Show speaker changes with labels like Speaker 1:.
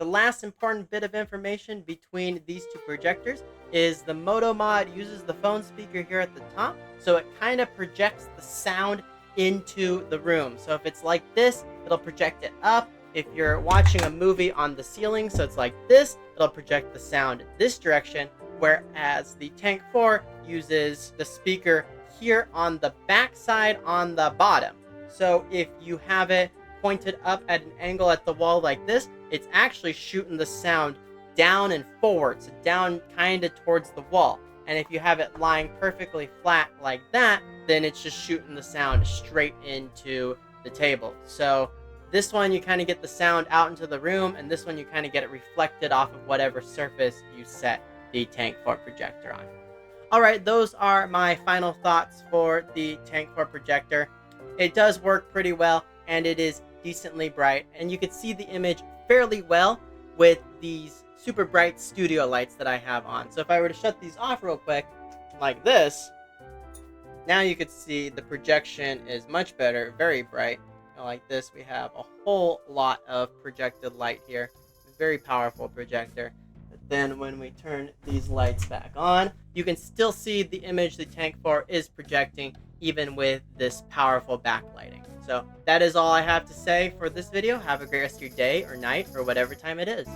Speaker 1: the last important bit of information between these two projectors is the MotoMod uses the phone speaker here at the top, so it kind of projects the sound into the room. So if it's like this, it'll project it up. If you're watching a movie on the ceiling, so it's like this, it'll project the sound this direction, whereas the Tank 4 uses the speaker here on the back side on the bottom. So if you have it pointed up at an angle at the wall like this, it's actually shooting the sound down and forward, so down kind of towards the wall. And if you have it lying perfectly flat like that, then it's just shooting the sound straight into the table. So this one, you kind of get the sound out into the room, and this one, you kind of get it reflected off of whatever surface you set the Tank 4 projector on. Alright, those are my final thoughts for the Tank 4 projector. It does work pretty well, and it is decently bright, and you can see the image fairly well with these super bright studio lights that I have on. So if I were to shut these off real quick, like this, now you can see the projection is much better, very bright. Like this, we have a whole lot of projected light here. Very powerful projector. But then when we turn these lights back on, you can still see the image the Tank 4 is projecting, even with this powerful backlighting. So that is all I have to say for this video. Have a great rest of your day or night or whatever time it is.